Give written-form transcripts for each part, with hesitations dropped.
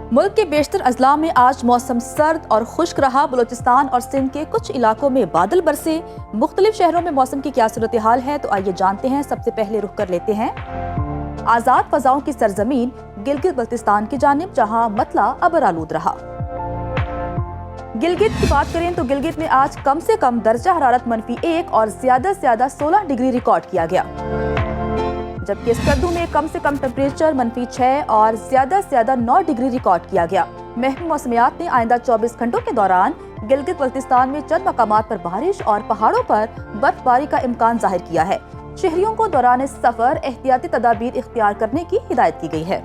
मुल्क के बेशतर अजला में आज मौसम सर्द और खुश्क रहा। बलूचिस्तान और सिंध के कुछ इलाकों में बादल बरसे। मुख्तलिफ शहरों में मौसम की क्या सूरत हाल है, तो आइए जानते हैं। सबसे पहले रुख कर लेते हैं आज़ाद फजाओं की सरजमीन गिलगित बल्तिस्तान की जानिब, जहां मतला अबर आलूद रहा। गिलगित की बात करें तो गिलगित में आज कम से कम दर्जा हरारत -1 और ज्यादा से ज्यादा 16 डिग्री रिकॉर्ड किया गया, जबकि स्कर्दू में कम से कम टेम्परेचर -6 और ज्यादा से ज्यादा 9 डिग्री रिकॉर्ड किया गया। महकमा मौसमियात ने आइंदा 24 घंटों के दौरान गिलगित बल्तिस्तान में चंद मकामात पर बारिश और पहाड़ों पर बर्फबारी का इम्कान जाहिर किया है। शहरियों को दौरान सफर एहतियाती तदाबीर इख्तियार करने की हिदायत की गई है।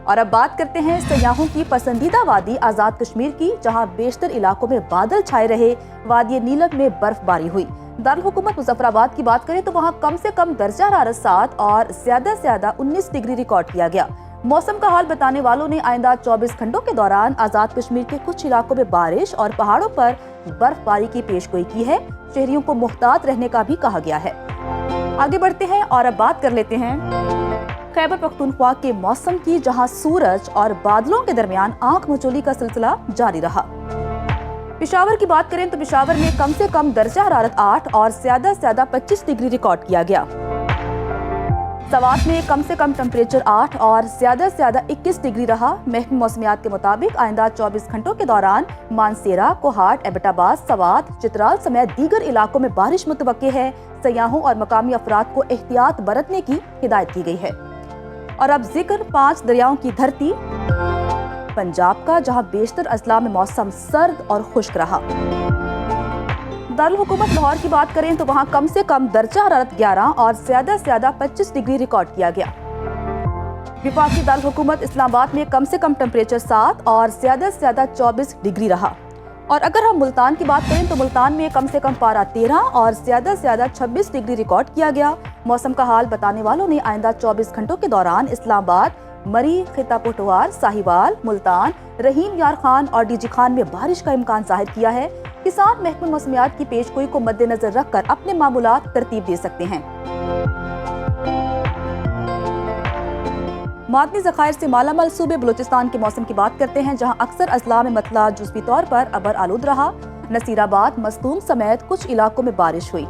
और अब बात करते हैं सयाहों की पसंदीदा वादी आज़ाद कश्मीर की, जहां बेशतर इलाकों में बादल छाए रहे। वादी नीलम में बर्फबारी हुई। दारुल हुकूमत मुजफ्फराबाद की बात करें तो वहां कम से कम दर्जा हरारत 7 और ज्यादा से ज्यादा 19 डिग्री रिकॉर्ड किया गया। मौसम का हाल बताने वालों ने आइंदा 24 घंटों के दौरान आज़ाद कश्मीर के कुछ इलाकों में बारिश और पहाड़ों पर बर्फबारी की पेशगोई की है। शहरियों को मुहतात रहने का भी कहा गया है। आगे बढ़ते हैं और अब बात कर लेते हैं खैबर पख्तूनख्वा के मौसम की, जहां सूरज और बादलों के दरमियान आंख मचोली का सिलसिला जारी रहा। पेशावर की बात करें तो पेशावर में कम से कम दर्जा हरारत 8 और ज्यादा से ज्यादा 25 डिग्री रिकॉर्ड किया गया। सवात में कम से कम टेम्परेचर 8 और ज्यादा से ज्यादा 21 डिग्री रहा। महकमा मौसमियात के मुताबिक आइंदा 24 घंटों के दौरान मानसेरा, कोहाट, एबटाबाद, सवात, चित्राल समेत दीगर इलाकों में बारिश मुतवक्के है। सयाहों और मकामी अफराद को एहतियात बरतने की हिदायत की गई है। और अब जिक्र 5 दरियाओं की धरती पंजाब का, जहां बेशतर अजला में मौसम सर्द और खुश्क रहा। दारुल हुकूमत लाहौर की बात करें तो वहां कम से कम दर्जा हरारत 11 और ज्यादा से ज्यादा 25 डिग्री रिकॉर्ड किया गया। विफाकी दारुल हुकूमत इस्लामाबाद में कम से कम टेम्परेचर 7 और ज्यादा से ज्यादा 24 डिग्री रहा। और अगर हम मुल्तान की बात करें तो मुल्तान में कम से कम पारा 13 और ज्यादा से ज्यादा 26 डिग्री रिकॉर्ड किया गया। मौसम का हाल बताने वालों ने आइंदा 24 घंटों के दौरान इस्लामाबाद, मरी, खिता पोटवार, साहिवाल, मुल्तान, रहीम यार खान और डीजी खान में बारिश का इम्कान जाहिर किया है। किसान महकमा मौसमियात की पेशगोई को मद्देनजर रखकर अपने मामूलात तरतीब दे सकते हैं। मादनी ज़खायर से मालामाल सूबे बलूचिस्तान के मौसम की बात करते हैं, जहां अक्सर अजला में मतला जुज़वी तौर पर अबर आलूद रहा। नसीराबाद, मस्तूम समेत कुछ इलाकों में बारिश हुई।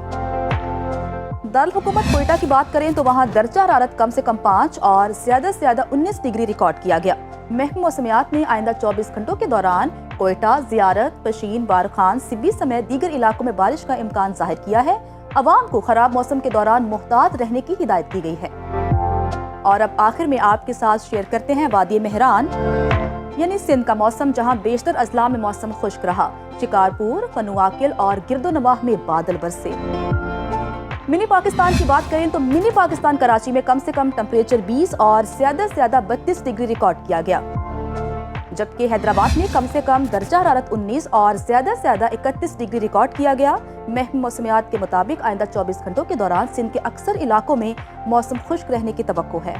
दारुल हुकूमत कोयटा की बात करें तो वहां दर्जा हरारत कम से कम 5 और ज्यादा से ज्यादा 19 डिग्री रिकॉर्ड किया गया। महकमा मौसमियात ने आइंदा 24 घंटों के दौरान कोयटा, जियारत, पशीन, बारखान, सिब्बी समेत दीगर इलाकों में बारिश का इम्कान जाहिर किया है। अवाम को खराब मौसम के दौरान मुहतात रहने की हिदायत की गई है। और अब आखिर में आपके साथ शेयर करते हैं वादी मेहरान यानी सिंध का मौसम, जहां बेशतर अजला में मौसम खुश्क रहा। शिकारपुर, फनुआकिल और गिरदोनवाह में बादल बरसे। मिनी पाकिस्तान की बात करें तो मिनी पाकिस्तान कराची में कम से कम टेम्परेचर 20 और ज्यादा से ज्यादा 32 डिग्री रिकॉर्ड किया गया, जबकि हैदराबाद में कम से कम दर्जा हरारत 19 और ज्यादा से ज्यादा 31 डिग्री रिकॉर्ड किया गया। महकमा मौसमियात के मुताबिक आइंदा 24 घंटों के दौरान सिंध के अक्सर इलाकों में मौसम खुश्क रहने की तवक्को है।